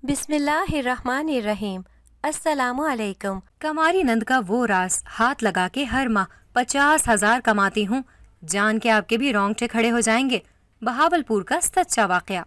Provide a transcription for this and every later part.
بسم اللہ الرحمن الرحیم۔ السلام علیکم۔ کماری نند کا وہ راز ہاتھ لگا کے ہر ماہ 50,000 کماتی ہوں، جان کے آپ کے بھی رونگٹے کھڑے ہو جائیں گے۔ بہاول پور کا سچا واقعہ۔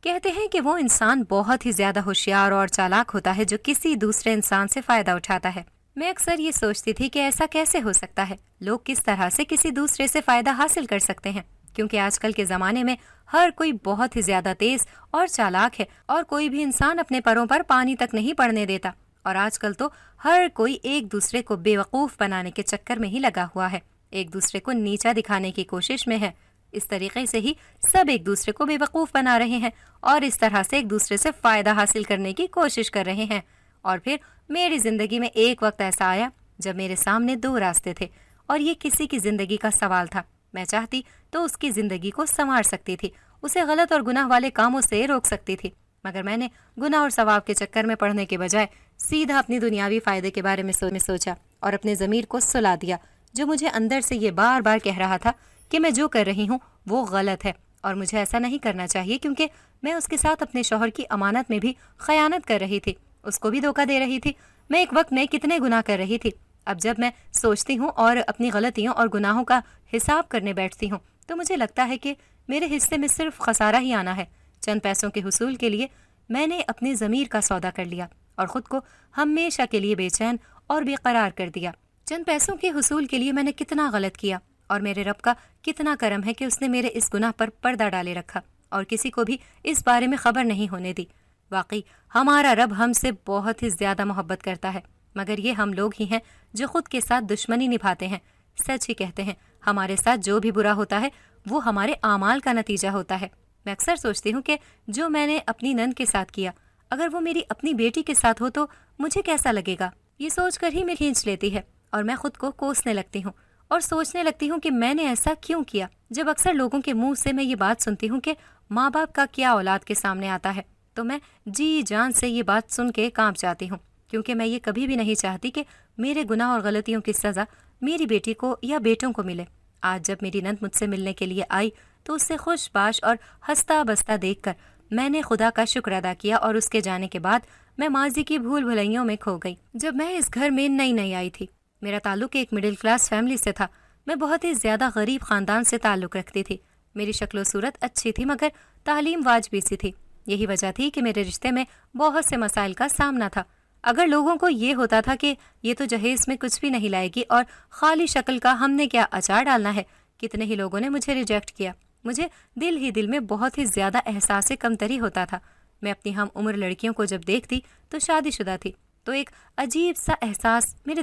کہتے ہیں کہ وہ انسان بہت ہی زیادہ ہوشیار اور چالاک ہوتا ہے جو کسی دوسرے انسان سے فائدہ اٹھاتا ہے۔ میں اکثر یہ سوچتی تھی کہ ایسا کیسے ہو سکتا ہے، لوگ کس طرح سے کسی دوسرے سے فائدہ حاصل کر سکتے ہیں، کیونکہ آج کل کے زمانے میں ہر کوئی بہت ہی زیادہ تیز اور چالاک ہے اور کوئی بھی انسان اپنے پروں پر پانی تک نہیں پڑنے دیتا، اور آج کل تو ہر کوئی ایک دوسرے کو بے وقوف بنانے کے چکر میں ہی لگا ہوا ہے، ایک دوسرے کو نیچا دکھانے کی کوشش میں ہے۔ اس طریقے سے ہی سب ایک دوسرے کو بے وقوف بنا رہے ہیں اور اس طرح سے ایک دوسرے سے فائدہ حاصل کرنے کی کوشش کر رہے ہیں۔ اور پھر میری زندگی میں ایک وقت ایسا آیا جب میرے سامنے دو راستے تھے اور یہ کسی کی زندگی کا سوال تھا۔ میں چاہتی تو اس کی زندگی کو سنوار سکتی تھی، اسے غلط اور گناہ والے کاموں سے روک سکتی تھی، مگر میں نے گناہ اور ثواب کے چکر میں پڑنے کے بجائے سیدھا اپنی دنیاوی فائدے کے بارے میں سوچا اور اپنے ضمیر کو سلا دیا جو مجھے اندر سے یہ بار بار کہہ رہا تھا کہ میں جو کر رہی ہوں وہ غلط ہے اور مجھے ایسا نہیں کرنا چاہیے، کیونکہ میں اس کے ساتھ اپنے شوہر کی امانت میں بھی خیانت کر رہی تھی، اس کو بھی دھوکہ دے رہی تھی۔ میں ایک وقت میں کتنے گناہ کر رہی تھی۔ اب جب میں سوچتی ہوں اور اپنی غلطیوں اور گناہوں کا حساب کرنے بیٹھتی ہوں تو مجھے لگتا ہے کہ میرے حصے میں صرف خسارہ ہی آنا ہے۔ چند پیسوں کے حصول کے لیے میں نے اپنے ضمیر کا سودا کر لیا اور خود کو ہمیشہ کے لیے بے چین اور بے قرار کر دیا۔ چند پیسوں کے حصول کے لیے میں نے کتنا غلط کیا، اور میرے رب کا کتنا کرم ہے کہ اس نے میرے اس گناہ پر پردہ ڈالے رکھا اور کسی کو بھی اس بارے میں خبر نہیں ہونے دی۔ واقعی ہمارا رب ہم سے بہت ہی زیادہ محبت کرتا ہے، مگر یہ ہم لوگ ہی ہیں جو خود کے ساتھ دشمنی نبھاتے ہیں۔ سچ ہی کہتے ہیں، ہمارے ساتھ جو بھی برا ہوتا ہے وہ ہمارے اعمال کا نتیجہ ہوتا ہے۔ میں اکثر سوچتی ہوں کہ جو میں نے اپنی نند کے ساتھ کیا، اگر وہ میری اپنی بیٹی کے ساتھ ہو تو مجھے کیسا لگے گا۔ یہ سوچ کر ہی میں کھینچ لیتی ہے اور میں خود کو کوسنے لگتی ہوں اور سوچنے لگتی ہوں کہ میں نے ایسا کیوں کیا۔ جب اکثر لوگوں کے منہ سے میں یہ بات سنتی ہوں کہ ماں باپ کا کیا اولاد کے سامنے آتا ہے، تو میں جی جان سے یہ بات سن کے کانپ جاتی ہوں، کیونکہ میں یہ کبھی بھی نہیں چاہتی کہ میرے گناہ اور غلطیوں کی سزا میری بیٹی کو یا بیٹوں کو ملے۔ آج جب میری نند مجھ سے ملنے کے لیے آئی تو اس سے خوش باش اور ہنستا بستا دیکھ کر میں نے خدا کا شکر ادا کیا، اور اس کے جانے کے بعد میں ماضی کی بھول بھلائیوں میں کھو گئی۔ جب میں اس گھر میں نئی آئی تھی، میرا تعلق ایک مڈل کلاس فیملی سے تھا۔ میں بہت ہی زیادہ غریب خاندان سے تعلق رکھتی تھی۔ میری شکل و صورت اچھی تھی مگر تعلیم واجبی سی تھی۔ یہی وجہ تھی کہ میرے رشتے میں بہت سے مسائل کا سامنا تھا۔ اگر لوگوں کو یہ ہوتا تھا کہ یہ تو جہیز میں کچھ بھی نہیں لائے گی اور خالی شکل کا ہم نے کیا اچار ڈالنا ہے، کتنے ہی لوگوں نے مجھے ریجیکٹ کیا۔ مجھے دل ہی دل میں بہت ہی زیادہ احساس کمتری ہوتا تھا۔ میں اپنی ہم عمر لڑکیوں کو جب دیکھتی تو شادی شدہ تھی تو ایک عجیب سا احساس میرے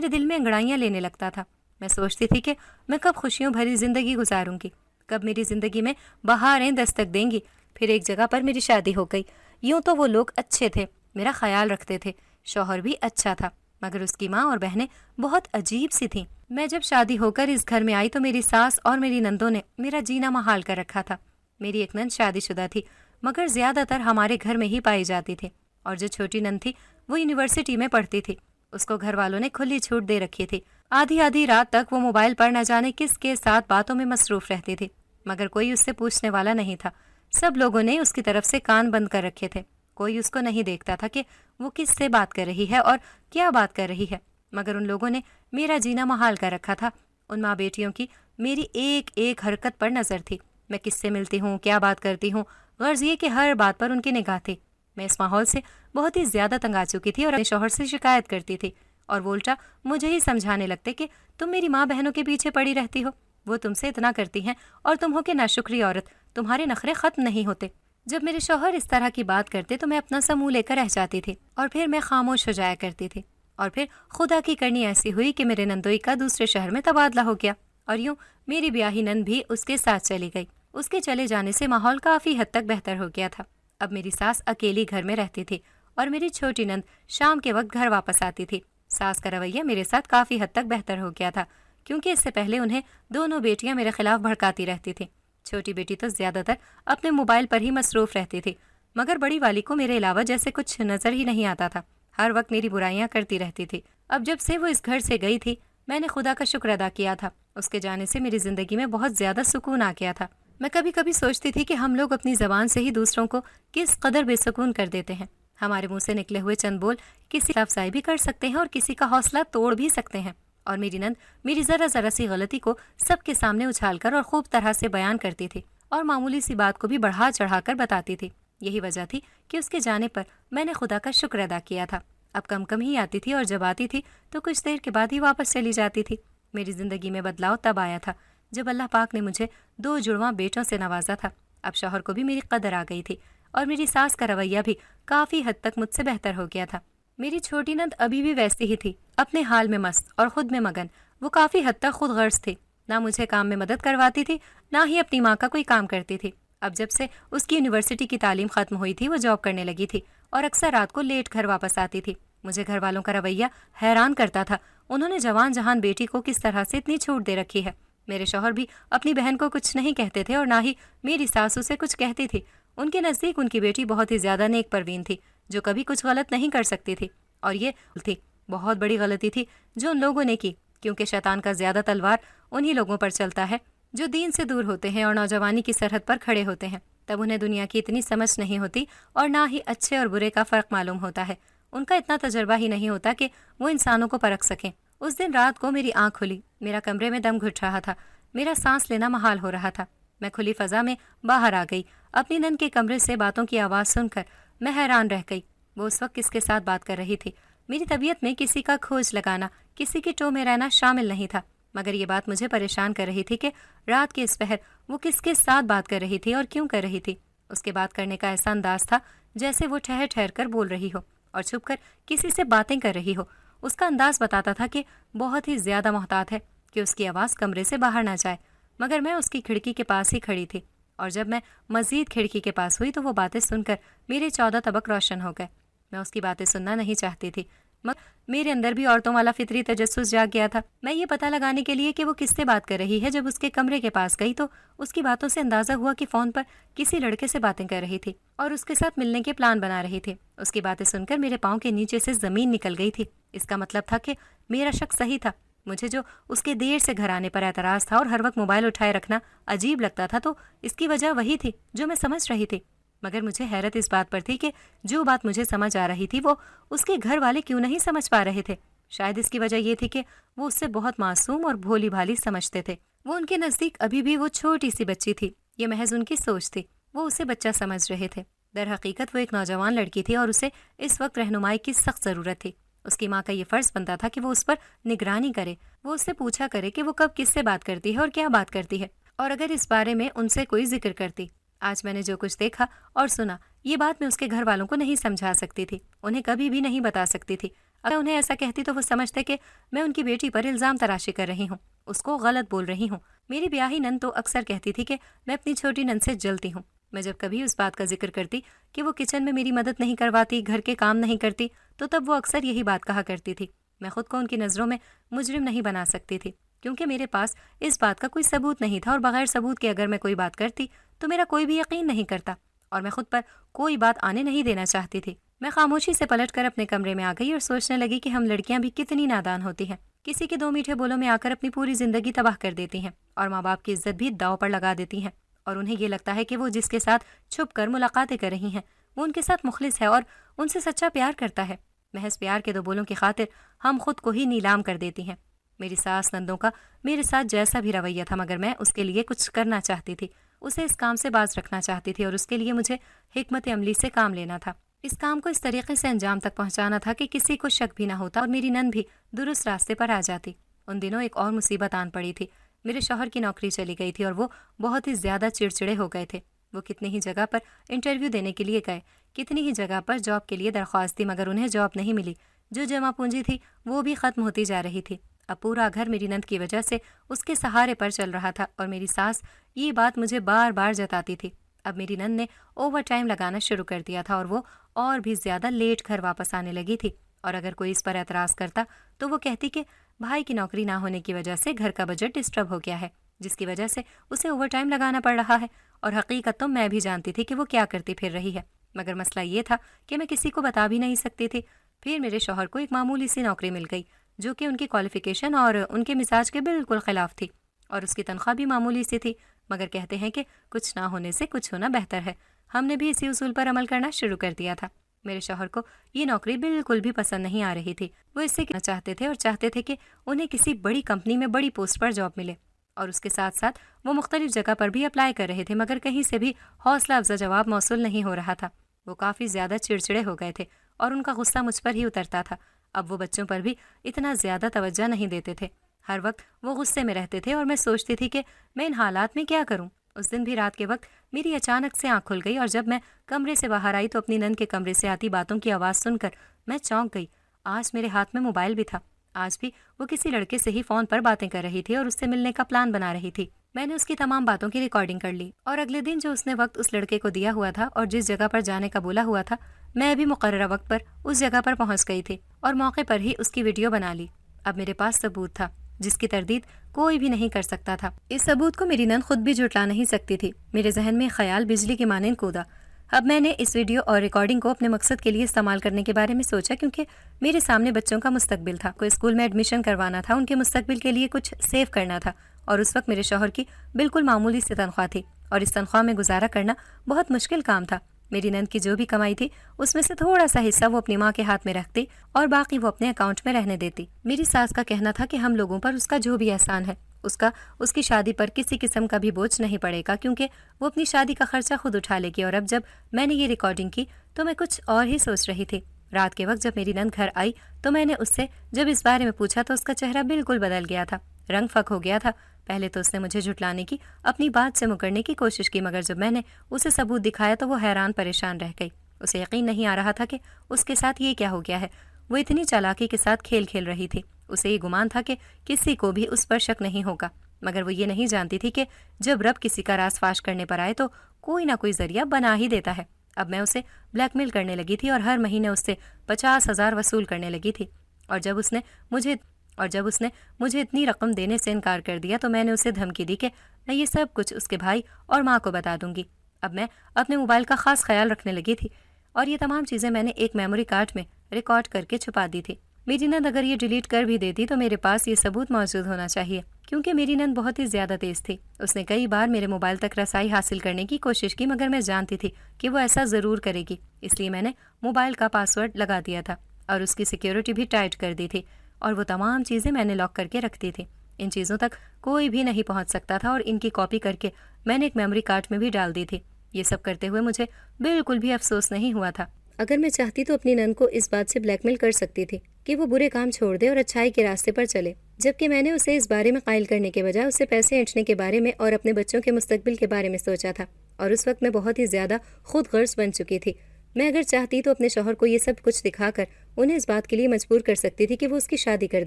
دل میں انگڑائیاں لینے لگتا تھا۔ میں سوچتی تھی کہ میں کب خوشیوں بھری زندگی گزاروں گی، کب میری زندگی میں بہاریں دستک دیں گی۔ پھر ایک جگہ پر میری شادی ہو گئی۔ یوں تو وہ لوگ اچھے تھے، میرا خیال رکھتے تھے، شوہر بھی اچھا تھا، مگر اس کی ماں اور بہنیں بہت عجیب سی تھیں۔ میں جب شادی ہو کر اس گھر میں آئی تو میری ساس اور میری نندوں نے میرا جینا محال کر رکھا تھا۔ میری ایک نند شادی شدہ تھی مگر زیادہ تر ہمارے گھر میں ہی پائی جاتی تھی، اور جو چھوٹی نند تھی وہ یونیورسٹی میں پڑھتی تھی۔ اس کو گھر والوں نے کھلی چھوٹ دے رکھی تھی۔ آدھی رات تک وہ موبائل پر نہ جانے کس کے ساتھ باتوں میں مصروف رہتی تھی، مگر کوئی اس سے پوچھنے والا نہیں تھا۔ سب لوگوں نے اس کی طرف سے کان بند کر رکھے تھے، کوئی اس کو نہیں دیکھتا تھا کہ وہ کس سے بات کر رہی ہے اور کیا بات کر رہی ہے، مگر ان لوگوں نے میرا جینا محال کر رکھا تھا۔ ان ماں بیٹیوں کی میری ایک حرکت پر نظر تھی، میں کس سے ملتی ہوں، کیا بات کرتی ہوں، غرض یہ کہ ہر بات پر ان کی نگاہ تھی۔ میں اس ماحول سے بہت ہی زیادہ تنگ آ چکی تھی اور اپنے شوہر سے شکایت کرتی تھی، اور وہ الٹا مجھے ہی سمجھانے لگتے کہ تم میری ماں بہنوں کے پیچھے پڑی رہتی ہو، وہ تم سے اتنا کرتی ہیں اور تم ہو کہ ناشکری عورت، تمہارے نخرے ختم نہیں ہوتے۔ جب میرے شوہر اس طرح کی بات کرتے تو میں اپنا سا منہ لے کر رہ جاتی تھی اور پھر میں خاموش ہو جایا کرتی تھی، اور پھر خدا کی کرنی ایسی ہوئی کہ میرے نندوئی کا دوسرے شہر میں تبادلہ ہو گیا، اور یوں میری بیاہی نند بھی اس کے ساتھ چلی گئی۔ اس کے چلے جانے سے ماحول کافی حد تک بہتر ہو گیا تھا۔ اب میری ساس اکیلی گھر میں رہتی تھی اور میری چھوٹی نند شام کے وقت گھر واپس آتی تھی۔ ساس کا رویہ میرے ساتھ کافی حد تک بہتر ہو گیا تھا، کیونکہ اس سے پہلے انہیں دونوں بیٹیاں میرے خلاف بھڑکاتی رہتی تھیں۔ چھوٹی بیٹی تو زیادہ تر اپنے موبائل پر ہی مصروف رہتی تھی، مگر بڑی والی کو میرے علاوہ جیسے کچھ نظر ہی نہیں آتا تھا، ہر وقت میری برائیاں کرتی رہتی تھی۔ اب جب سے وہ اس گھر سے گئی تھی میں نے خدا کا شکر ادا کیا تھا۔ اس کے جانے سے میری زندگی میں بہت زیادہ سکون آ گیا تھا۔ میں کبھی کبھی سوچتی تھی کہ ہم لوگ اپنی زبان سے ہی دوسروں کو کس قدر بے سکون کر دیتے ہیں۔ ہمارے منہ سے نکلے ہوئے چند بول کسی کی افزائی بھی کر سکتے ہیں اور کسی کا حوصلہ توڑ بھی سکتے ہیں۔ اور میری نند میری ذرا ذرا سی غلطی کو سب کے سامنے اچھال کر اور خوب طرح سے بیان کرتی تھی اور معمولی سی بات کو بھی بڑھا چڑھا کر بتاتی تھی۔ یہی وجہ تھی کہ اس کے جانے پر میں نے خدا کا شکر ادا کیا تھا۔ اب کم کم ہی آتی تھی اور جب آتی تھی تو کچھ دیر کے بعد ہی واپس چلی جاتی تھی۔ میری زندگی میں بدلاؤ تب آیا تھا جب اللہ پاک نے مجھے 2 جڑواں بیٹوں سے نوازا تھا۔ اب شوہر کو بھی میری قدر آ گئی تھی اور میری ساس کا رویہ بھی کافی حد تک مجھ سے بہتر ہو گیا تھا۔ میری چھوٹی نند ابھی بھی ویسی ہی تھی، اپنے حال میں مست اور خود میں مگن۔ وہ کافی حد تک خود غرض تھی، نہ مجھے کام میں مدد کرواتی تھی نہ ہی اپنی ماں کا کوئی کام کرتی تھی۔ اب جب سے اس کی یونیورسٹی کی تعلیم ختم ہوئی تھی وہ جاب کرنے لگی تھی اور اکثر رات کو لیٹ گھر واپس آتی تھی۔ مجھے گھر والوں کا رویہ حیران کرتا تھا، انہوں نے جوان جہان بیٹی کو کس طرح سے اتنی چھوٹ دے رکھی ہے۔ میرے شوہر بھی اپنی بہن کو کچھ نہیں کہتے تھے اور نہ ہی میری ساس اسے کچھ کہتی تھی۔ ان کے نزدیک ان کی بیٹی بہت ہی زیادہ نیک پروین تھی جو کبھی کچھ غلط نہیں کر سکتی تھی، اور یہ تھی بہت بڑی غلطی تھی جو ان لوگوں نے کی، کیونکہ شیطان کا زیادہ تلوار انہی لوگوں پر چلتا ہے جو دین سے دور ہوتے ہیں اور نوجوانی کی سرحد پر کھڑے ہوتے ہیں۔ تب انہیں دنیا کی اتنی سمجھ نہیں ہوتی اور نہ ہی اچھے اور برے کا فرق معلوم ہوتا ہے۔ ان کا اتنا تجربہ ہی نہیں ہوتا کہ وہ انسانوں کو پرکھ سکیں۔ اس دن رات کو میری آنکھ کھلی، میرا کمرے میں دم گھٹ رہا تھا، میرا سانس لینا محال ہو رہا تھا۔ میں کھلی فضا میں باہر آ گئی۔ اپنی نند کے کمرے سے باتوں کی آواز سن کر میں حیران رہ گئی۔ وہ اس وقت کس کے ساتھ بات کر رہی تھی؟ میری طبیعت میں کسی کا کھوج لگانا، کسی کے ٹو میں رہنا شامل نہیں تھا، مگر یہ بات مجھے پریشان کر رہی تھی کہ رات کے اس پہر وہ کس کے ساتھ بات کر رہی تھی اور کیوں کر رہی تھی۔ اس کے بات کرنے کا ایسا انداز تھا جیسے وہ ٹھہر ٹھہر کر بول رہی ہو اور چھپ کر کسی سے باتیں کر رہی ہو۔ اس کا انداز بتاتا تھا کہ بہت ہی زیادہ محتاط ہے کہ اس کی آواز کمرے سے باہر نہ جائے، مگر میں اس کی کھڑکی کے پاس ہی کھڑی تھی، اور جب میں مزید کھڑکی کے پاس ہوئی تو وہ باتیں سن کر میرے 14 طبق روشن ہو گئے۔ میں اس کی باتیں سننا نہیں چاہتی تھی، مگر میرے اندر بھی عورتوں والا فطری تجسس جاگ گیا تھا۔ میں یہ پتہ لگانے کے لیے کہ وہ کس سے بات کر رہی ہے جب اس کے کمرے کے پاس گئی تو اس کی باتوں سے اندازہ ہوا کہ فون پر کسی لڑکے سے باتیں کر رہی تھی اور اس کے ساتھ ملنے کے پلان بنا رہی تھی۔ اس کی باتیں سن کر میرے پاؤں کے نیچے سے زمین نکل گئی تھی۔ اس کا مطلب تھا کہ میرا شک صحیح تھا۔ مجھے جو اس کے دیر سے گھر آنے پر اعتراض تھا اور ہر وقت موبائل اٹھائے رکھنا عجیب لگتا تھا، تو اس کی وجہ وہی تھی جو میں سمجھ رہی تھی۔ مگر مجھے حیرت اس بات پر تھی کہ جو بات مجھے سمجھ آ رہی تھی وہ اس کے گھر والے کیوں نہیں سمجھ پا رہے تھے۔ شاید اس کی وجہ یہ تھی کہ وہ اس سے بہت معصوم اور بھولی بھالی سمجھتے تھے۔ وہ ان کے نزدیک ابھی بھی وہ چھوٹی سی بچی تھی، یہ محض ان کی سوچ تھی، وہ اسے بچہ سمجھ رہے تھے۔ در حقیقت وہ ایک نوجوان لڑکی تھی اور اسے اس وقت رہنمائی کی سخت ضرورت تھی۔ اس کی ماں کا یہ فرض بنتا تھا کہ وہ اس پر نگرانی کرے، وہ اس سے پوچھا کرے کہ وہ کب کس سے بات کرتی ہے اور کیا بات کرتی ہے، اور اگر اس بارے میں ان سے کوئی ذکر کرتی۔ آج میں نے جو کچھ دیکھا اور سنا، یہ بات میں اس کے گھر والوں کو نہیں سمجھا سکتی تھی، انہیں کبھی بھی نہیں بتا سکتی تھی۔ اگر انہیں ایسا کہتی تو وہ سمجھتے کہ میں ان کی بیٹی پر الزام تراشی کر رہی ہوں، اس کو غلط بول رہی ہوں۔ میری بیاہی نند تو اکثر کہتی تھی کہ میں اپنی چھوٹی نند سے جلتی ہوں۔ میں جب کبھی اس بات کا ذکر کرتی کہ وہ کچن میں میری مدد نہیں کرواتی، گھر کے کام نہیں کرتی، تو تب وہ اکثر یہی بات کہا کرتی تھی۔ میں خود کو ان کی نظروں میں مجرم نہیں بنا سکتی تھی، کیونکہ میرے پاس اس بات کا کوئی ثبوت نہیں تھا، اور بغیر ثبوت کے اگر میں کوئی بات کرتی تو میرا کوئی بھی یقین نہیں کرتا، اور میں خود پر کوئی بات آنے نہیں دینا چاہتی تھی۔ میں خاموشی سے پلٹ کر اپنے کمرے میں آ گئی اور سوچنے لگی کہ ہم لڑکیاں بھی کتنی نادان ہوتی ہیں، کسی کے 2 میٹھے بولوں میں آ کر اپنی پوری زندگی تباہ کر دیتی ہیں اور ماں باپ کی عزت بھی داؤ پر لگا دیتی ہیں، اور انہیں یہ لگتا ہے کہ وہ جس کے ساتھ چھپ کر ملاقاتیں کر رہی ہیں وہ ان کے ساتھ مخلص ہے اور ان سے سچا پیار کرتا ہے۔ محض پیار کے 2 بولوں کی خاطر ہم خود کو ہی نیلام کر دیتی ہیں۔ میری ساس نندوں کا میرے ساتھ جیسا بھی رویہ تھا، مگر میں اس کے لیے کچھ کرنا چاہتی تھی، اسے اس کام سے باز رکھنا چاہتی تھی، اور اس کے لیے مجھے حکمت عملی سے کام لینا تھا۔ اس کام کو اس طریقے سے انجام تک پہنچانا تھا کہ کسی کو شک بھی نہ ہوتا اور میری نند بھی درست راستے پر آ جاتی۔ ان دنوں ایک اور مصیبت آن پڑی تھی۔ میرے شوہر کی نوکری چلی گئی تھی اور وہ بہت ہی زیادہ چڑچڑے ہو گئے تھے۔ وہ کتنی ہی جگہ پر انٹرویو دینے کے لیے گئے، کتنی ہی جگہ پر جاب کے لیے درخواست دی، مگر انہیں جاب نہیں ملی۔ جو جمع پونجی تھی وہ بھی ختم ہوتی جا رہی تھی۔ اب پورا گھر میری نند کی وجہ سے اس کے سہارے پر چل رہا تھا، اور میری ساس یہ بات مجھے بار بار جتاتی تھی۔ اب میری نند نے اوور ٹائم لگانا شروع کر دیا تھا اور وہ اور بھی زیادہ لیٹ گھر واپس آنے لگی تھی، اور اگر کوئی اس پر اعتراض کرتا تو وہ کہتی کہ بھائی کی نوکری نہ ہونے کی وجہ سے گھر کا بجٹ ڈسٹرب ہو گیا ہے، جس کی وجہ سے اسے اوور ٹائم لگانا پڑ رہا ہے۔ اور حقیقت تو میں بھی جانتی تھی کہ وہ کیا کرتی پھر رہی ہے، مگر مسئلہ یہ تھا کہ میں کسی کو بتا بھی نہیں سکتی تھی۔ پھر میرے شوہر کو ایک معمولی سی نوکری مل گئی جو کہ ان کی کوالیفیکیشن اور ان کے مزاج کے بالکل خلاف تھی۔ اور اس کی تنخواہ بھی معمولی سی تھی، مگر کہتے ہیں کہ کچھ نہ ہونے سے کچھ ہونا بہتر ہے۔ ہم نے بھی اسی اصول پر عمل کرنا شروع کر دیا تھا۔ میرے شوہر کو یہ نوکری بالکل بھی پسند نہیں آ رہی تھی۔ وہ اس سے کہنا چاہتے تھے اور چاہتے تھے کہ انہیں کسی بڑی کمپنی میں بڑی پوسٹ پر جاب ملے، اور اس کے ساتھ ساتھ وہ مختلف جگہ پر بھی اپلائی کر رہے تھے، مگر کہیں سے بھی حوصلہ افزا جواب موصول نہیں ہو رہا تھا۔ وہ کافی زیادہ چڑچڑے ہو گئے تھے اور ان کا غصہ مجھ پر ہی اترتا تھا۔ اب وہ بچوں پر بھی اتنا زیادہ توجہ نہیں دیتے تھے۔ ہر وقت وہ غصے میں رہتے تھے اور میں سوچتی تھی کہ میں ان حالات میں کیا کروں۔ اس دن بھی رات کے وقت میری اچانک سے آنکھ کھل گئی، اور جب میں کمرے سے باہر آئی تو اپنی نند کے کمرے سے آتی باتوں کی آواز سن کر میں چونک گئی۔ آج میرے ہاتھ میں موبائل بھی تھا۔ آج بھی وہ کسی لڑکے سے ہی فون پر باتیں کر رہی تھی اور اس سے ملنے کا پلان بنا رہی تھی۔ میں نے اس کی تمام باتوں کی ریکارڈنگ کر لی، اور اگلے دن جو اس نے وقت اس لڑکے کو دیا ہوا تھا اور جس جگہ پر جانے کا بولا ہوا تھا، میں بھی مقررہ وقت پر اس جگہ پر پہنچ گئی تھی اور موقع پر ہی اس کی ویڈیو بنا لی۔ اب میرے پاس ثبوت تھا جس کی تردید کوئی بھی نہیں کر سکتا تھا۔ اس ثبوت کو میری نند خود بھی جھٹلا نہیں سکتی تھی۔ میرے ذہن میں خیال بجلی کی مانند کودا۔ اب میں نے اس ویڈیو اور ریکارڈنگ کو اپنے مقصد کے لیے استعمال کرنے کے بارے میں سوچا، کیونکہ میرے سامنے بچوں کا مستقبل تھا، کوئی اسکول میں ایڈمیشن کروانا تھا، ان کے مستقبل کے لیے کچھ سیو کرنا تھا، اور اس وقت میرے شوہر کی بالکل معمولی سی تنخواہ تھی، اور اس تنخواہ میں گزارا کرنا بہت مشکل کام تھا۔ میری نند کی جو بھی کمائی تھی اس میں سے تھوڑا سا حصہ وہ اپنی ماں کے ہاتھ میں رکھتی اور باقی وہ اپنے اکاؤنٹ میں رہنے دیتی۔ میری ساس کا کہنا تھا کہ ہم لوگوں پر اس کا جو بھی احسان ہے، اس کی شادی پر کسی قسم کا بھی بوجھ نہیں پڑے گا، کیونکہ وہ اپنی شادی کا خرچہ خود اٹھا لے گی۔ اور اب جب میں نے یہ ریکارڈنگ کی تو میں کچھ اور ہی سوچ رہی تھی۔ رات کے وقت جب میری نند گھر آئی تو میں نے اس سے جب اس بارے میں پوچھا تو اس کا چہرہ بالکل بدل گیا تھا، رنگ پھک ہو گیا تھا۔ پہلے تو اس نے مجھے جھٹلانے کی، اپنی بات سے مکرنے کی کوشش کی، مگر جب میں نے اسے ثبوت دکھایا تو وہ حیران پریشان رہ گئی۔ اسے یقین نہیں آ رہا تھا کہ اس کے ساتھ یہ کیا ہو گیا ہے۔ وہ اتنی چالاکی کے ساتھ کھیل کھیل رہی تھی۔ اسے یہ گمان تھا کہ کسی کو بھی اس پر شک نہیں ہوگا، مگر وہ یہ نہیں جانتی تھی کہ جب رب کسی کا راز فاش کرنے پر آئے تو کوئی نہ کوئی ذریعہ بنا ہی دیتا ہے۔ اب میں اسے بلیک میل کرنے لگی تھی اور ہر مہینے اس سے 50,000 وصول کرنے لگی تھی، اور جب اس نے مجھے اتنی رقم دینے سے انکار کر دیا تو میں نے اسے دھمکی دی کہ میں یہ سب کچھ اس کے بھائی اور ماں کو بتا دوں گی۔ اب میں اپنے موبائل کا خاص خیال رکھنے لگی تھی، اور یہ تمام چیزیں میں نے ایک میموری کارڈ میں ریکارڈ کر کے چھپا دی تھی۔ میری نند اگر یہ ڈیلیٹ کر بھی دیتی تو میرے پاس یہ ثبوت موجود ہونا چاہیے، کیونکہ میری نند بہت ہی زیادہ تیز تھی۔ اس نے کئی بار میرے موبائل تک رسائی حاصل کرنے کی کوشش کی، مگر میں جانتی تھی کہ وہ ایسا ضرور کرے گی، اس لیے میں نے موبائل کا پاسورڈ لگا دیا تھا اور اس کی سیکیورٹی بھی ٹائٹ کر دی تھی، اور وہ تمام چیزیں میں نے لاک کر کے رکھتی تھی۔ ان چیزوں تک کوئی بھی نہیں پہنچ سکتا تھا، اور ان کی کاپی کر کے میں نے ایک میموری کارڈ میں بھی ڈال دی تھی۔ یہ سب کرتے ہوئے مجھے بالکل بھی افسوس نہیں ہوا تھا۔ اگر میں چاہتی تو اپنی نند کو اس بات سے بلیک میل کر سکتی تھی کہ وہ برے کام چھوڑ دے اور اچھائی کے راستے پر چلے، جبکہ میں نے اسے اس بارے میں قائل کرنے کے بجائے اسے پیسے اینٹھنے کے بارے میں اور اپنے بچوں کے مستقبل کے بارے میں سوچا تھا، اور اس وقت میں بہت ہی زیادہ خود غرض بن چکی تھی۔ میں اگر چاہتی تو اپنے شوہر کو یہ سب کچھ دکھا کر انہیں اس بات کے لیے مجبور کر سکتی تھی کہ وہ اس کی شادی کر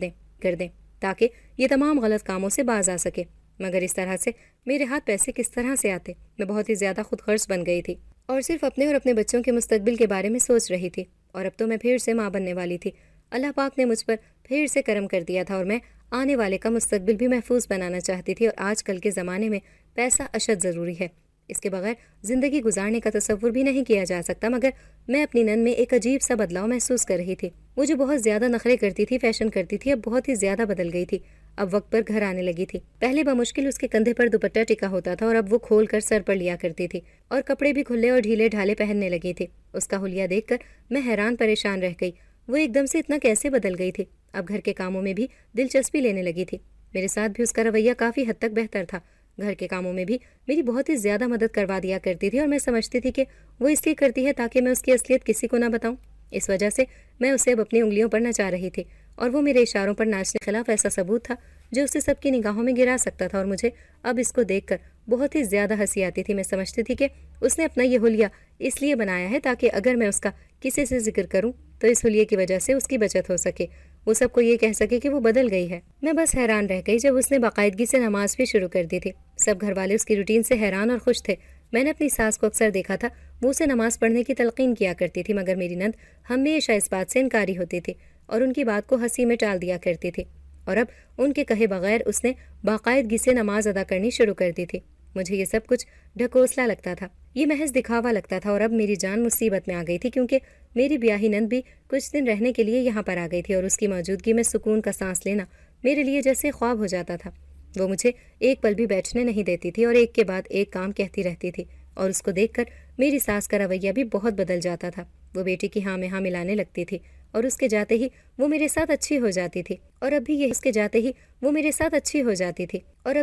دیں تاکہ یہ تمام غلط کاموں سے باز آ سکے، مگر اس طرح سے میرے ہاتھ پیسے کس طرح سے آتے؟ میں بہت ہی زیادہ خود غرض بن گئی تھی اور صرف اپنے اور اپنے بچوں کے مستقبل کے بارے میں سوچ رہی تھی، اور اب تو میں پھر سے ماں بننے والی تھی۔ اللہ پاک نے مجھ پر پھر سے کرم کر دیا تھا، اور میں آنے والے کا مستقبل بھی محفوظ بنانا چاہتی تھی، اور آج کل کے زمانے میں پیسہ اشد ضروری ہے، اس کے بغیر زندگی گزارنے کا تصور بھی نہیں کیا جا سکتا۔ مگر میں اپنی نند میں ایک عجیب سا بدلاؤ محسوس کر رہی تھی۔ وہ جو بہت زیادہ نخرے کرتی تھی، فیشن کرتی تھی، اب بہت ہی زیادہ بدل گئی تھی۔ اب وقت پر گھر آنے لگی تھی۔ پہلے بمشکل اس کے کندھے پر دوپٹہ ٹکا ہوتا تھا، اور اب وہ کھول کر سر پر لیا کرتی تھی، اور کپڑے بھی کھلے اور ڈھیلے ڈھالے پہننے لگی تھی۔ اس کا حلیہ دیکھ کر میں حیران پریشان رہ گئی۔ وہ ایک دم سے اتنا کیسے بدل گئی تھی؟ اب گھر کے کاموں میں بھی دلچسپی لینے لگی تھی۔ میرے ساتھ بھی اس کا رویہ کافی حد تک بہتر تھا۔ گھر کے کاموں میں بھی میری بہت ہی زیادہ مدد کروا دیا کرتی تھی، اور میں سمجھتی تھی کہ وہ اس لیے کرتی ہے تاکہ میں اس کی اصلیت کسی کو نہ بتاؤں۔ اس وجہ سے میں اسے اب اپنی انگلیوں پر نچا رہی تھی، اور وہ میرے اشاروں پر ناچنے کے خلاف ایسا ثبوت تھا جو اسے سب کی نگاہوں میں گرا سکتا تھا، اور مجھے اب اس کو دیکھ کر بہت ہی زیادہ ہنسی آتی تھی۔ میں سمجھتی تھی کہ اس نے اپنا یہ حلیہ اس لیے بنایا ہے تاکہ اگر میں اس کا کسی سے ذکر کروں تو اس حلیے کی وجہ سے اس کی بچت ہو سکے، وہ سب کو یہ کہہ سکے کہ وہ بدل گئی ہے۔ میں بس حیران رہ گئی جب اس نے باقاعدگی سے نماز بھی شروع کر دی تھی۔ سب گھر والے اس کی روٹین سے حیران اور خوش تھے۔ میں نے اپنی ساس کو اکثر دیکھا تھا، وہ اسے نماز پڑھنے کی تلقین کیا کرتی تھی، مگر میری نند ہمیشہ اس بات سے انکاری ہوتی تھی اور ان کی بات کو ہنسی میں ٹال دیا کرتی تھی، اور اب ان کے کہے بغیر اس نے باقاعدگی سے نماز ادا کرنی شروع کر دی تھی۔ مجھے یہ سب کچھ ڈھکوسلا لگتا تھا، یہ محض دکھاوا لگتا تھا، اور اب میری جان مصیبت میں آ گئی تھی، کیونکہ میری بیاہی نند بھی کچھ دن رہنے کے لیے یہاں پر آ گئی تھی، اور اس کی موجودگی میں سکون کا سانس لینا میرے لیے جیسے خواب ہو جاتا تھا۔ وہ مجھے ایک پل بھی بیٹھنے نہیں دیتی تھی اور ایک کے بعد ایک کام کہتی رہتی تھی، اور اس کو دیکھ کر میری ساس کا رویہ بھی بہت بدل جاتا تھا۔ وہ بیٹی کی ہاں میں ہاں ملانے لگتی تھی اور اس کے جاتے ہی وہ میرے ساتھ اچھی ہو جاتی تھی، اور اب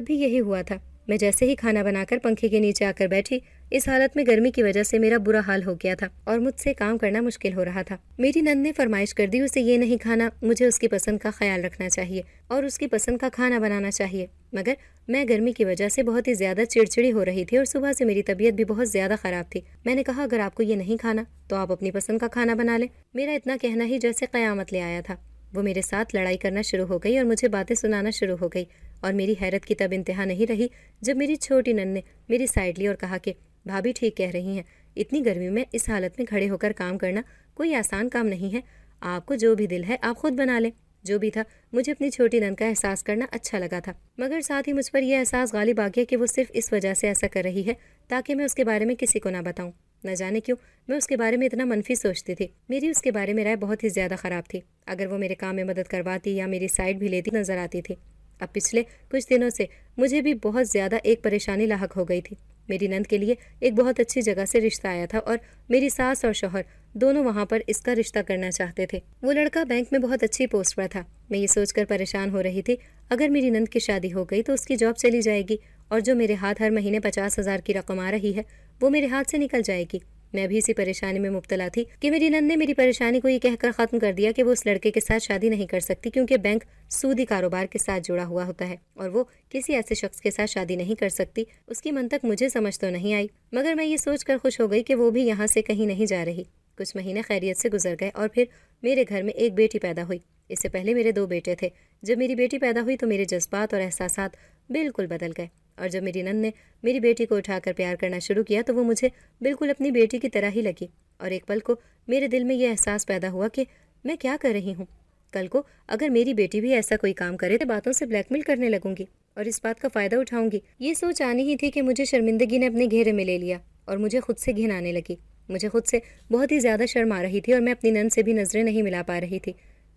بھی یہی ہوا تھا۔ میں جیسے ہی کھانا بنا کر پنکھے کے نیچے آ کر بیٹھی، اس حالت میں گرمی کی وجہ سے میرا برا حال ہو گیا تھا اور مجھ سے کام کرنا مشکل ہو رہا تھا۔ میری نند نے فرمائش کر دی اسے یہ نہیں کھانا، مجھے اس کی پسند کا خیال رکھنا چاہیے اور اس کی پسند کا کھانا بنانا چاہیے، مگر میں گرمی کی وجہ سے بہت ہی زیادہ چڑچڑی ہو رہی تھی اور صبح سے میری طبیعت بھی بہت زیادہ خراب تھی۔ میں نے کہا اگر آپ کو یہ نہیں کھانا تو آپ اپنی پسند کا کھانا بنا لیں۔ میرا اتنا کہنا ہی جیسے قیامت لے آیا تھا۔ وہ میرے ساتھ لڑائی کرنا شروع ہو گئی اور مجھے باتیں سنانا شروع ہو گئی، اور میری حیرت کی تب انتہا نہیں رہی جب میری چھوٹی نند نے میری سائڈ لی اور کہا کہ بھابھی ٹھیک کہہ رہی ہیں، اتنی گرمی میں اس حالت میں کھڑے ہو کر کام کرنا کوئی آسان کام نہیں ہے، آپ کو جو بھی دل ہے آپ خود بنا لیں۔ جو بھی تھا، مجھے اپنی چھوٹی نند کا احساس کرنا اچھا لگا تھا، مگر ساتھ ہی مجھ پر یہ احساس غالب آ گیا کہ وہ صرف اس وجہ سے ایسا کر رہی ہے تاکہ میں اس کے بارے میں کسی کو نہ بتاؤں۔ نہ جانے کیوں میں اس کے بارے میں اتنا منفی سوچتی تھی۔ میری اس کے بارے میں رائے بہت ہی زیادہ خراب تھی۔ اگر وہ میرے کام میں مدد کرواتی یا میری سائڈ بھی لیتی نظر آتی تھی۔ اب پچھلے کچھ دنوں سے مجھے بھی بہت زیادہ ایک پریشانی لاحق ہو گئی تھی۔ میری نند کے لیے ایک بہت اچھی جگہ سے رشتہ آیا تھا اور میری ساس اور شوہر دونوں وہاں پر اس کا رشتہ کرنا چاہتے تھے۔ وہ لڑکا بینک میں بہت اچھی پوسٹ پر تھا۔ میں یہ سوچ کر پریشان ہو رہی تھی اگر میری نند کی شادی ہو گئی تو اس کی جاب چلی جائے گی اور جو میرے ہاتھ ہر مہینے 50,000 کی رقم آ رہی ہے وہ میرے ہاتھ سے نکل جائے گی۔ میں بھی اسی پریشانی میں مبتلا تھی کہ میری نند نے میری پریشانی کو یہ کہہ کر ختم کر دیا کہ وہ اس لڑکے کے ساتھ شادی نہیں کر سکتی کیونکہ بینک سودی کاروبار کے ساتھ جڑا ہوا ہوتا ہے اور وہ کسی ایسے شخص کے ساتھ شادی نہیں کر سکتی۔ اس کی منطق مجھے سمجھ تو نہیں آئی، مگر میں یہ سوچ کر خوش ہو گئی کہ وہ بھی یہاں سے کہیں نہیں جا رہی۔ کچھ مہینے خیریت سے گزر گئے اور پھر میرے گھر میں ایک بیٹی پیدا ہوئی۔ اس سے پہلے میرے 2 بیٹے تھے۔ جب میری بیٹی پیدا ہوئی تو میرے جذبات اور احساسات بالکل بدل گئے، اور جب میری نند نے میری بیٹی کو اٹھا کر پیار کرنا شروع کیا تو وہ مجھے بالکل اپنی بیٹی کی طرح ہی لگی، اور ایک پل کو میرے دل میں یہ احساس پیدا ہوا کہ میں کیا کر رہی ہوں۔ کل کو اگر میری بیٹی بھی ایسا کوئی کام کرے تو باتوں سے بلیک میل کرنے لگوں گی اور اس بات کا فائدہ اٹھاؤں گی۔ یہ سوچ آنی ہی تھی کہ مجھے شرمندگی نے اپنے گھیرے میں لے لیا اور مجھے خود سے گھن آنے لگی۔ مجھے خود سے بہت ہی زیادہ شرم آ رہی تھی اور میں اپنی نند سے بھی نظریں نہیں ملا پا رہی تھی۔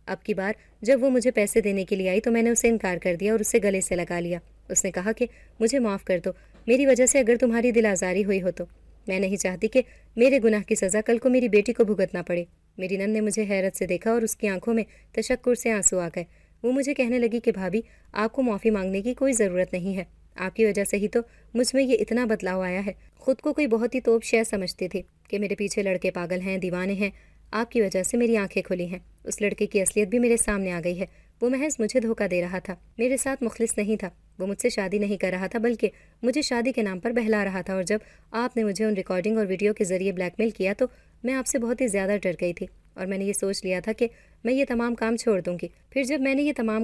اب کی بار جب وہ مجھے پیسے دینے کے لیے آئی تو میں نے اسے انکار کر دیا اور اسے گلے سے لگا لیا۔ اس نے کہا کہ مجھے معاف کر دو، میری وجہ سے اگر تمہاری دل آزاری ہوئی ہو تو میں نہیں چاہتی کہ میرے گناہ کی سزا کل کو میری بیٹی کو بھگتنا پڑے۔ میری نند نے مجھے حیرت سے دیکھا اور اس کی آنکھوں میں تشکر سے آنسو آ گئے۔ وہ مجھے کہنے لگی کہ بھابھی آپ کو معافی مانگنے کی کوئی ضرورت نہیں ہے، آپ کی وجہ سے ہی تو مجھ میں یہ اتنا بدلاؤ آیا ہے۔ خود کو کوئی بہت ہی توپ شے سمجھتی تھی کہ میرے پیچھے لڑکے پاگل ہیں، دیوانے ہیں، آپ کی وجہ سے میری آنکھیں کھلی ہیں۔ اس لڑکے کی اصلیت بھی میرے سامنے آ گئی ہے۔ وہ محض مجھے دھوکہ دے رہا تھا، میرے ساتھ مخلص نہیں تھا۔ وہ مجھ سے شادی نہیں کر رہا تھا بلکہ مجھے شادی کے نام پر بہلا رہا تھا، اور جب آپ نے مجھے ان ریکارڈنگ اور ویڈیو کے ذریعے بلیک میل کیا تو میں آپ سے بہت ہی زیادہ ڈر گئی تھی اور میں نے یہ سوچ لیا تھا کہ میں یہ تمام کام چھوڑ دوں گی۔ پھر جب میں نے یہ تمام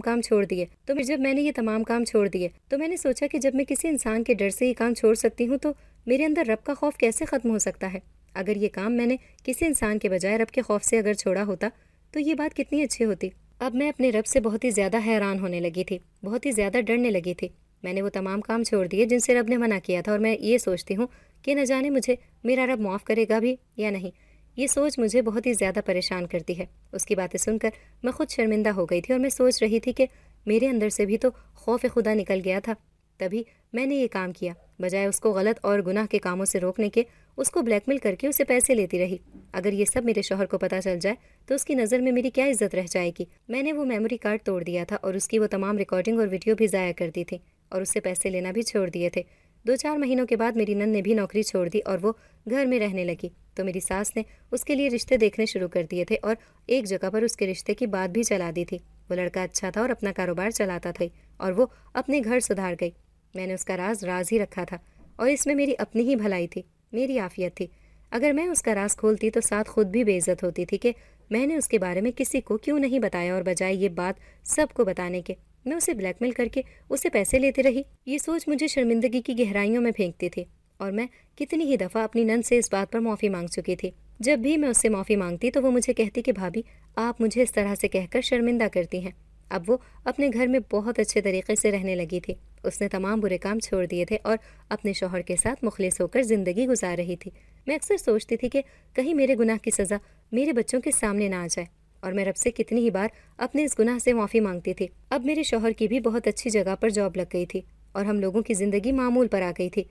کام چھوڑ دیے تو میں نے سوچا کہ جب میں کسی انسان کے ڈر سے یہ کام چھوڑ سکتی ہوں تو میرے اندر رب کا خوف کیسے ختم ہو سکتا ہے۔ اگر یہ کام میں نے کسی انسان کے بجائے رب کے خوف سے اگر چھوڑا ہوتا تو یہ بات کتنی اچھی ہوتی۔ اب میں اپنے رب سے بہت ہی زیادہ حیران ہونے لگی تھی، بہت ہی زیادہ ڈرنے لگی تھی۔ میں نے وہ تمام کام چھوڑ دیے جن سے رب نے منع کیا تھا، اور میں یہ سوچتی ہوں کہ نہ جانے مجھے میرا رب معاف کرے گا بھی یا نہیں۔ یہ سوچ مجھے بہت ہی زیادہ پریشان کرتی ہے۔ اس کی باتیں سن کر میں خود شرمندہ ہو گئی تھی اور میں سوچ رہی تھی کہ میرے اندر سے بھی تو خوف خدا نکل گیا تھا۔ تبھی میں نے یہ کام کیا، بجائے اس کو غلط اور گناہ کے کاموں سے روکنے کے اس کو بلیک میل کر کے اسے پیسے لیتی رہی۔ اگر یہ سب میرے شوہر کو پتہ چل جائے تو اس کی نظر میں میری کیا عزت رہ جائے گی۔ میں نے وہ میموری کارڈ توڑ دیا تھا اور اس کی وہ تمام ریکارڈنگ اور ویڈیو بھی ضائع کر دی تھی اور اس سے پیسے لینا بھی چھوڑ دیے تھے۔ 2-4 مہینوں کے بعد میری نند نے بھی نوکری چھوڑ دی اور وہ گھر میں رہنے لگی تو میری ساس نے اس کے لیے رشتے دیکھنے شروع کر دیے تھے اور ایک جگہ پر اس کے رشتے کی بات بھی چلا دی تھی۔ وہ لڑکا اچھا تھا اور اپنا کاروبار چلاتا تھا اور وہ اپنے گھر سدھار گئی۔ میں نے اس کا راز ہی رکھا تھا اور اس میں میری اپنی ہی بھلائی تھی، میری عافیت تھی۔ اگر میں اس کا راز کھولتی تو ساتھ خود بھی بے عزت ہوتی تھی کہ میں نے اس کے بارے میں کسی کو کیوں نہیں بتایا، اور بجائے یہ بات سب کو بتانے کے میں اسے بلیک میل کر کے اسے پیسے لیتے رہی۔ یہ سوچ مجھے شرمندگی کی گہرائیوں میں پھینکتی تھی اور میں کتنی ہی دفعہ اپنی نند سے اس بات پر معافی مانگ چکی تھی۔ جب بھی میں اس سے معافی مانگتی تو وہ مجھے کہتی کہ بھابھی آپ مجھے اس طرح سے کہہ کر شرمندہ کرتی ہیں۔ اب وہ اپنے گھر میں بہت اچھے طریقے سے رہنے لگی تھی۔ اس نے تمام برے کام چھوڑ دیے تھے اور اپنے شوہر کے ساتھ مخلص ہو کر زندگی گزار رہی تھی۔ میں اکثر سوچتی تھی کہ کہیں میرے گناہ کی سزا میرے بچوں کے سامنے نہ آ جائے، اور میں رب سے کتنی ہی بار اپنے اس گناہ سے معافی مانگتی تھی۔ اب میرے شوہر کی بھی بہت اچھی جگہ پر جاب لگ گئی تھی اور ہم لوگوں کی زندگی معمول پر آ گئی تھی۔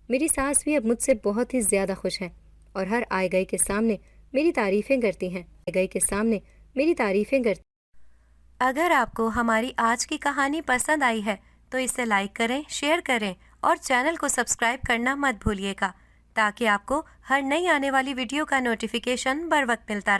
میری ساس بھی اب مجھ سے بہت ہی زیادہ خوش ہیں اور ہر آئے گئے کے سامنے میری تعریفیں کرتی ہیں، آئے گئے کے سامنے میری تعریفیں کرتی۔ اگر آپ کو ہماری آج کی کہانی پسند آئی ہے تو اسے لائک کریں، شیئر کریں اور چینل کو سبسکرائب کرنا مت بھولیے گا تاکہ آپ کو ہر نئی آنے والی ویڈیو کا نوٹیفیکیشن بر وقت ملتا رہے۔